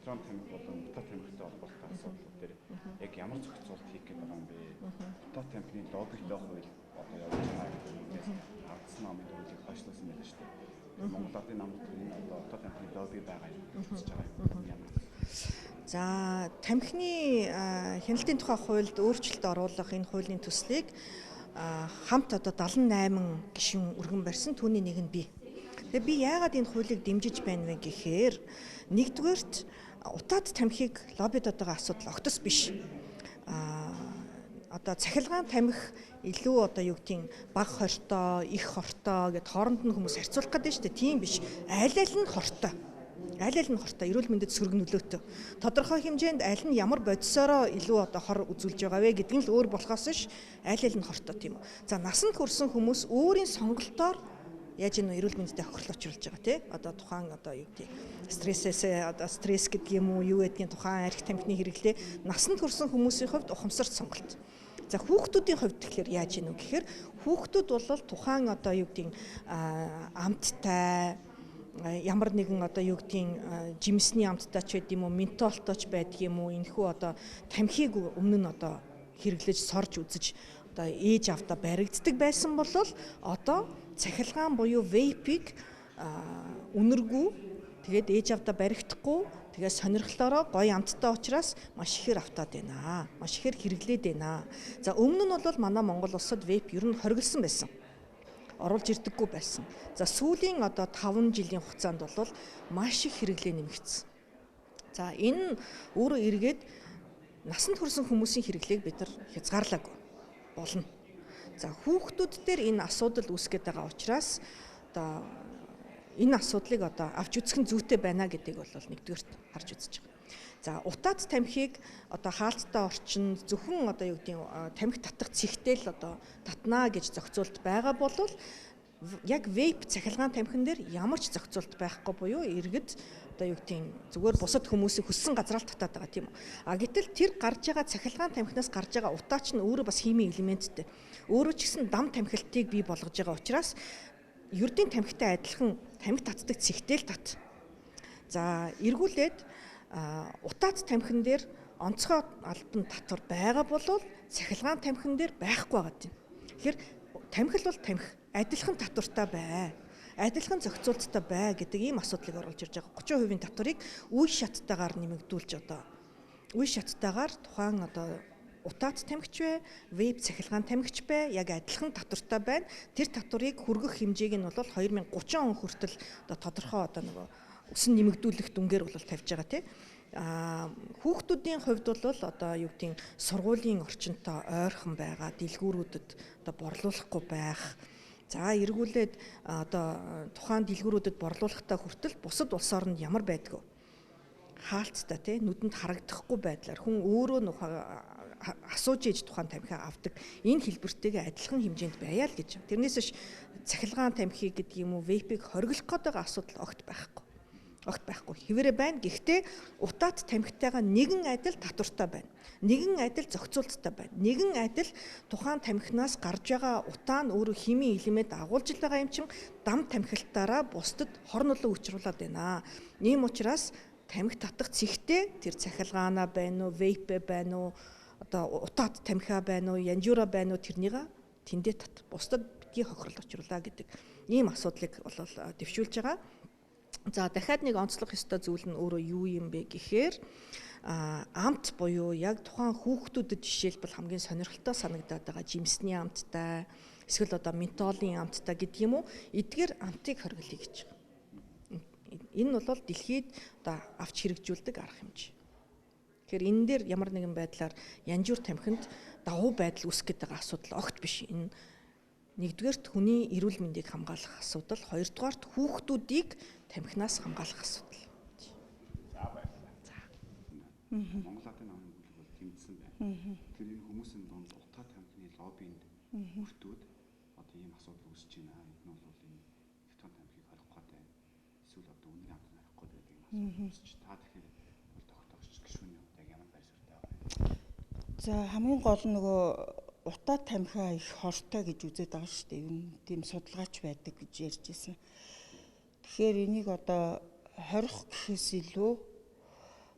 электроник тамхи болон утаа тамхитай холбоотой асуудлууд дээр яг ямар зохицуулт хийх гээд байгаа юм бэ? Утаа тамхины лоббитой хууль одоо явж байгаа гэдгээс хардсан намын хуулийг хойшлуулсан байдаг шүү дээ. Монгол Ардын намд энэ одоо утаа тамхины лобби байгаа юм гэж байгаа юм. Ямар? За тамхины хяналтын тухай хуульд өөрчлөлт оруулах энэ хуулийн төслийг хамт одоо 78 гишүүн өргөн барьсан, түүний нэг нь би. Тэгээ би яагаад энэ хуулийг дэмжиж байна вэ гэхээр нэгдүгээрт утаад тамхиг лоббид байгаа асуудал огтос биш. Одоо цахилгаан тамхи илүү одоо юу гэдгийг бага хортой, их хортой гэд хооронд нь хүмүүс харьцуулах гэдэг нь шүү дээ. Тийм биш. Аль аль нь хортой. Аль аль нь хортой, эрүүл мэндэд сөрөг нөлөөтэй. Тодорхой хэмжээнд аль нь ямар бодисороо илүү одоо хор үзүүлж байгаа вэ гэдэг нь л өөр болохоос ш аль аль нь хортой тийм үү. За насанд хүрсэн хүмүүс өөрийн сонголтоор яаж энэ эрүүл мэндэд хохирол учруулж байгаа тий. Одоо тухайн одоо юу гэдэг стрессээс одоо стресс гэдэг юм уу юу гэдгийг тухайн арх тамхины хэрэглээ насанд хүрсэн хүмүүсийн хувьд ухамсарт сонголт. За хүүхдүүдийн хувьд тэгэхээр яаж ийнү гэхээр хүүхдүүд бол тухайн одоо юу гэдэг амттай ямар нэгэн одоо юу гэдгийг жимсний амттай ч байд юм уу, ментолтой ч байдаг юм уу, энэхүү одоо тамхиг өмнө нь одоо хэрэглэж сорж үзэж одоо ээж авдаа баригддаг байсан бол одоо цахилгаан буюу вейпийг үнэргүй тэгээд ээж авдаа баригдахгүй тэгээд сонирхлоороо гоё амттай учраас маш ихээр автаад байна. Маш ихээр хэрэглээд байна. За өмнө нь бол манай Монгол улсад вейп ер нь хориглосон байсан. Оруулж ирдэггүй байсан. За сүүлийн одоо 5 жилийн хугацаанд бол маш их хэрэглээ нэмэгдсэн. За энэ өөрөө эргээд насанд хүрсэн хүмүүсийн хэрэглээг бид нар хязгаарлаагүй болно. За хүүхдүүд дээр энэ асуудал үүсгэж байгаа учраас одоо энэ асуудлыг одоо авч үзэх нь зүйтэй байна гэдгийг бол нэгдүгээрт харж үзэж байгаа. За утаад тамхиг одоо хаалттай орчинд зөвхөн одоо юу гэдэг тамхи татах цэгтэл одоо татнаа гэж зохицуулт байгаа бол яг вейп цахилгаан тамхин дээр ямар ч зохицуулт байхгүй буюу иргэд одоо юу гэдэг зүгээр бусад хүмүүсийн хүссэн газраа л татаад байгаа тийм үү. А гэтэл тэр гарч байгаа цахилгаан тамхинаас гарч байгаа утаач нь өөрөө бас химийн элементтэй. Өөрөө ч гэсэн дам тамхилтыг бий болгож байгаа учраас ердийн тамхитай адилхан тамхи татдаг цэгтэл тат. За эргүүлээд утаад тамхин дээр онцгой албан татвар байгаа бол цахилгаан тамхин дээр байхгүй байгаа тийм. Тэгэхээр тамхил бол тамхи адилхан татвартай бай. Адилхан зохицуулттай бай гэдэг ийм асуудлыг оруулж ирж байгаа. 30% татварыг үе шаттайгаар нэмэгдүүлж одоо үе шаттайгаар тухайн одоо утаад тамхич бай, вейп цахилгаан тамхич бай, яг адилхан татвартай байна. Тэр татварыг хүргэх хэмжээг нь бол 2030 он хүртэл одоо тодорхой одоо нөгөө өсөн нэмэгдүүлэх дүнгээр бол тавьж байгаа тийм. Хүүхдүүдийн хувьд бол одоо юу гэдэг сургуулийн орчинтой ойрхон байгаа, дэлгүүрүүдэд одоо борлуулахгүй байх. За эргүүлээд одоо тухайн дэлгүүрүүдэд борлуулахтаа хүртэл бусад улс орнд ямар байдг вэ? Хаалттай тийм нүдэнд харагдахгүй байдлаар хүн өөрөө асууж ээж тухайн тамхиа авдаг. Энэ хэлбэртэйгээ адилхан хэмжээнд байя л гэж. Тэрнээс биш цахилгаан тамхи гэдэг юм уу, вейпийг хориглох гэдэг асуудал огт байхгүй. Огт байхгүй. Хэвээрээ байна. Гэхдээ утаад тамхитайгаа нэгэн адил татвартай байна. Нэгэн адил зохицуулттай байна. Нэгэн адил тухайн тамхинаас гарч байгаа утаа нь өөрөө химийн элемент агуулж байгаа юм чин дам тамхилтаараа бусдад хор нулон учруулад байна. Ийм учраас тамхи татах цэгтээ тэр цахилгаанаа байна уу, вейпэ байна уу, одоо утаад тамхиа байна уу, янжуура байна уу тэрнийга тэндээ тат. Бусдад битгий хохирол учруулаа гэдэг ийм асуудлыг бол дэвшүүлж байгаа. За дахиад нэг онцлох ёстой зүйл нь өөрөө юу юм бэ гэхээр амт буюу яг тухайн хүүхдүүдэд жишээлбэл хамгийн сонирхолтой санагдаад байгаа жимсний амттай эсвэл одоо ментолын амттай гэдэг юм уу эдгээр амтыг хориглоё гэж байгаа. Энэ бол дэлхийд одоо авч хэрэгжүүлдэг арга хэмжээ. Тэгэхээр энэ дээр ямар нэгэн байдлаар янжуур тамхинд давуу байдал үүсгэж байгаа асуудал огт биш. Энэ нэгдүгээрт хүний эрүүл мэндийг хамгаалах асуудал, хоёрдугаарт хүүхдүүдийг тамхинаас хамгаалах асуудал. За баярлалаа. За. Монгол Ардын намын бүлэг бол тэмцсэн байна. Тэр энэ хүмүүсийн донд утаа тамхины лоббинд хүртүүд одоо ийм асуудал үүсэж байна. Энд нь бол энэ электроник тамхиг хорих гэдэг эсвэл одоо үнийн амтыг хорих гэдэг ийм асуудал үүсэж. Та тэгэхээр бол тогтоогч гишүүний хувьд ямар байр суурьтай байна? За хамгийн гол нь нөгөө утаа тамхиа их хортой гэж үзээд байгаа шүү дээ. Юу тийм судалгаач байдаг гэж ярьж байсан. Тэгэхээр энийг одоо хорих гэхээс илүү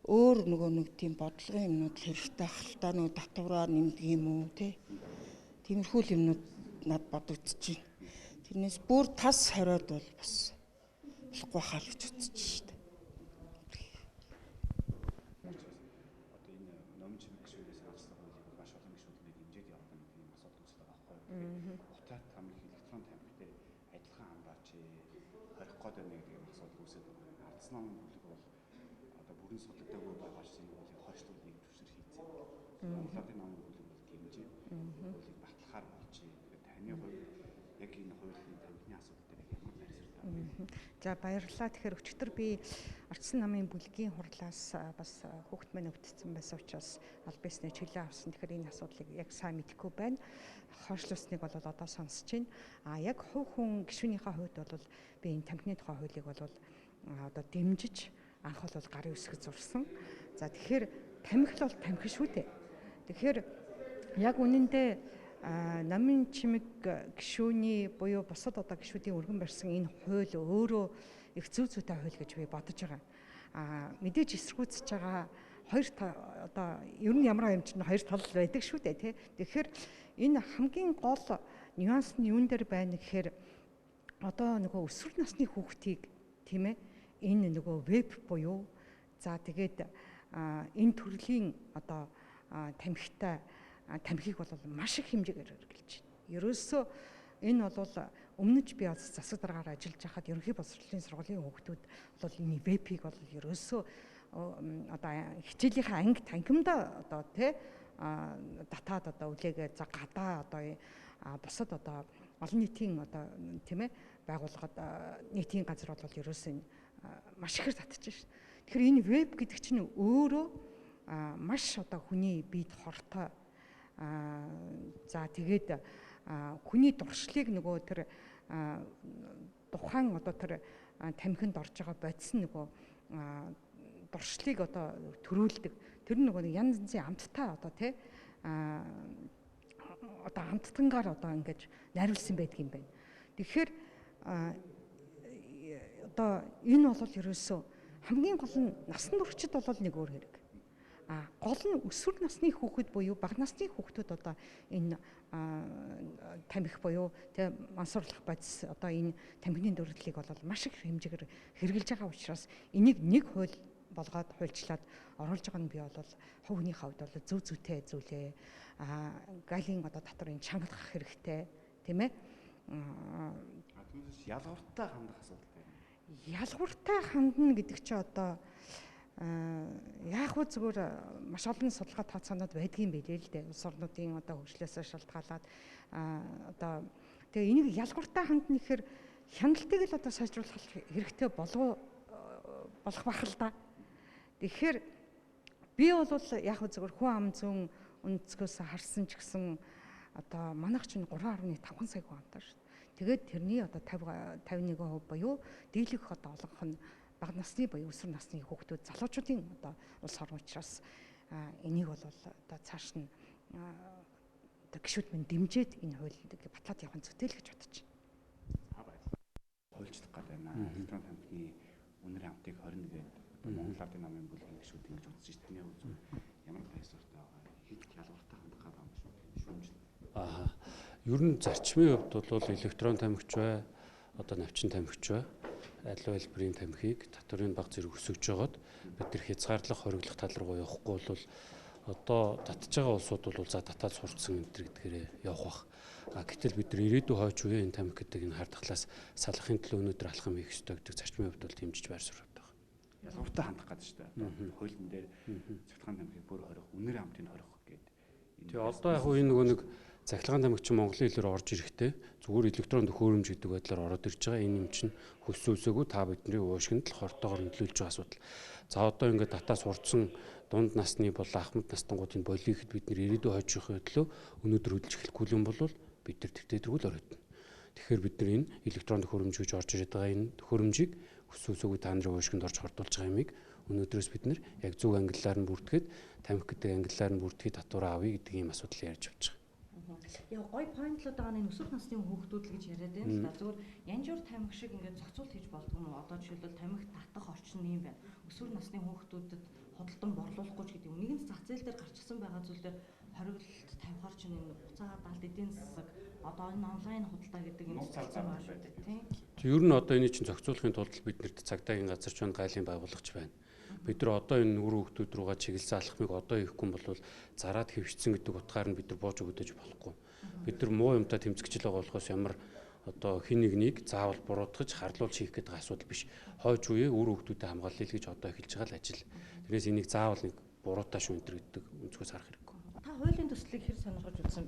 өөр нөгөө нэг тийм бодлогын юмнууд хэрэгтэй ахaltaа нөгөө татвараа нэмдэг юм уу тий. Тиймэрхүү юмнууд над бодогдож байна. Тэрнээс бүр тас хориод бол бас болохгүй хаа л гэж үзэж штэ. Одоо энэ номж гişүүдээс авсан хуулийг маш олон гişүүдээр дэмжиж явах гэдэг юм асуудал үүсдэг байхгүй. Утаат тамхи электрон тамхитай адилхан хамбаач хорих гээд байна гэдэг юм асуудал үүсэж байна. Ардсан намын бүлэг бол одоо бүрэн судалдаагүй байгаач энэ хуулийг хорьчлуулыг төвшөр хийцээ. Монголын намын бүлэг бол дэмжиж хуулийг батлахаар болж таны хувьд яг энэ хуулийн тамхины асуудал дээр ямар найрсалтай байна? За баярлалаа. Тэгэхээр өчигдөр би Ардсан намын бүлгийн хурлаас бас хүүхэд маань өвдсөн байсан учраас аль биесний чөлөө авсан. Тэгэхээр энэ асуудлыг яг сайн мэдэхгүй байна. Хойшлуулсныг бол одоо сонсож байна. Яг хувь хүн гишүүнийхээ хувьд бол би энэ тамхины тухай хуулийг бол одоо дэмжиж анх бол гарын үсгэд зурсан. За тэгэхээр тамхи бол тамхи шүү дээ. Тэгэхээр яг үнэндээ намын чимэг гишүүний буюу бусад одоо гишүүдийн өргөн барьсан энэ хууль өөрөө их зүй зүйтэй хууль гэж би бодож байгаа. Мэдээж эсэргүүцэж байгаа хоёр одоо ер нь ямар юм чинь хоёр тал байдаг шүү дээ тий. Тэгэхээр энэ хамгийн гол нюанс нь юун дээр байна гэхээр одоо нөгөө өсвөр насны хүүхдийг тийм ээ энэ нөгөө веб буюу за тэгээд энэ төрлийн одоо тамхитай тамхиг бол маш их хэмжээгээр хэрэглэж байна. Ерөөсөө энэ бол өмнөж би бас засаг дараагаар ажиллаж байхад ерөнхий боловсролын сургуулийн хүүхдүүд бол энэ вебийг бол ерөөсөө одоо хичээлийнхээ анги танхимдаа одоо тий татаад одоо үлээгээд за гадаа одоо бусад одоо олон нийтийн одоо тийм ээ байгууллагад нийтийн газар бол ерөөсөө маш ихээр татчих шээ. Тэгэхээр энэ веб гэдэг чинь өөрөө маш одоо хүний биед хортой за тэгээд хүний дуршлыг нөгөө тэр тухайн одоо тэр тамхинд орж байгаа бодис нөгөө дуршлыг одоо төрүүлдэг. Тэр нөгөө янз янзын амттай одоо тий одоо амттангаар одоо ингэж найруулсан байдаг юм байна. Тэгэхээр одоо энэ бол ерөөсөө хамгийн гол нь насан туршид бол нэг өөр хэрэг. Гол нь өсвөр насны хүүхэд буюу бага насны хүүхдүүд одоо энэ тамхи буюу тэ мансуурлах бодис одоо энэ тамхины дөрвөлийг бол маш их хэмжээгээр хэрэгжилж байгаа учраас энийг нэг хууль болгоод хуульчлаад оруулж байгаа нь би бол хувийн хавьд бол зөв зүйтэй зүйлээ галийн одоо татврын чангалах хэрэгтэй тийм ээ. Түүнээс ялгууртай хандах асуудал байна. Ялгууртай хандна гэдэг чи одоо яг хөө зүгээр маш олон судалгаа тооцоонууд байдгийн байлээ л дээ. Улс орнуудын одоо хөгжлөөсөө шалтгаалаад одоо тэгээ энийг ялгууртай хандна гэхээр хяналтыг л одоо сайжруулах хэрэгтэй болох бах л да. Тэгэхээр би бол яг хөө зүгээр хүн ам зүүн өнцгөөс харсан ч гэсэн одоо манайх чинь 3.5 сая хүн амтаа шүү. Тэгээд тэрний одоо 51% буюу дийлэх одоо олонх нь бага насны буюу өсвөр насны хүүхдүүд залуучуудын одоо улс орн учраас энийг бол одоо цааш нь одоо гишүүд минь дэмжиж энэ хуулийг батлаад явах нь зүйтэй л гэж бодож байна. Хуульчлах гэдэг байна. Электрон тамхины үнэр хамтыг 21-нд Монгол Ардын намын бүлгийн гишүүд ингэж үзэж таны үзүүр ямар байсуртай байгаа. Хэд ялгууртай хандах байгаа юм шүү. Ер нь зарчмын хувьд бол электрон тамхич бай, одоо навчин тамхич бай, аливаа хэлбэрийн тамхиг татврын бага зэрэг өсөж жагаад бид нар хязгаарлах, хориглох тал руу явахгүй бол одоо татж байгаа улсууд бол за татаад сурцсан энэ гэдгээрээ явах бах. Гэтэл бид нар ирээдүйн хойч үеийн энэ тамхи гэдэг энэ хар тахлаас салахын төлөө өнөөдөр алхам хийх ёстой гэдэг зарчмын хувьд бол дэмжиж байр суурь байдаг. Ялгууртай хандах гэдэг шүү дээ. Хуулийн дээр цогцлогын тамхиг бүр хорих, үнэр хамтыг хорих гэдэг. Тэгээ одоо яг энэ нөгөө нэг цахилгаан тамхи чинь Монголын хэлээр орж ирэхтэй зүгээр электрон төхөөрөмж гэдэг байдлаар ороод ирж байгаа. Энэ юм чинь хөсөөсөөгүй та бидний уушгинд л хортоогоор нөлөөлж байгаа асуудал. За одоо ингээд татаа сурцсан дунд насны болон ахмад настангуудын болихэд бид нэр ирээдүйн хойчийнхын төлөө өнөөдөр хөдөлж эхлэхгүй юм бол бид нар тэгтэргүүл оройтно. Тэгэхээр бид нар энэ электрон төхөөрөмж гэж орж ирээд байгаа энэ төхөөрөмжийг хөсөөсөөгүй та нарын уушгинд орж хортуулж байгаа юмыг өнөөдрөөс бид нар яг зөв ангиллаар нь бүртгэхэд тамхи гэдэг ангиллаар нь бүртгэхэд татвараа авъя гэдэг ийм асуудал ярьж авч байгаа. Яг гой поинтлууд байгаа нь өсвөр насны хүүхдүүд л гэж яриад байна л да. Зүгээр янжуур тамхи шиг ингээд зохицуулт хийж болдгоо нь одоо жишээлбэл тамхи татах орчин юм байна. Өсвөр насны хүүхдүүдэд худалдаж тогтсон байгаа зүйл дээр хориглолт тавихаар ч энэ буцаа даалт эдийн засаг одоо энэ онлайн худалдаа гэдэг юм цогцолсон байгаа шүү дээ тийм. Ер нь одоо энийг чинь зохицуулахын тулд биднэрт цагдаагийн газар ч гайлын байгуулагч байна. Бид нар одоо энэ үр хөвгтүүд рүүгээ чиглэлсэн алхмыг одоо хийхгүй бол зараад хэвшсэн гэдэг утгаар нь бид нар бууж өгдөж болохгүй. Бид нар муу юмтай тэмцэгчл байгаа болохоос ямар одоо хин нэгнийг заавал буруутгаж харлуулж хийх гэдэг асуудал биш. Хойч үеэ үр хөвгтүүдэд хамгаалъя гэж одоо эхэлж байгаа л ажил. Тэрнээс энийг заавал нэг буруутай шүү энэ гэдэг өнцгөөс харах хэрэггүй. Та хуулийн төслийг хэр сонирхож үзсэн?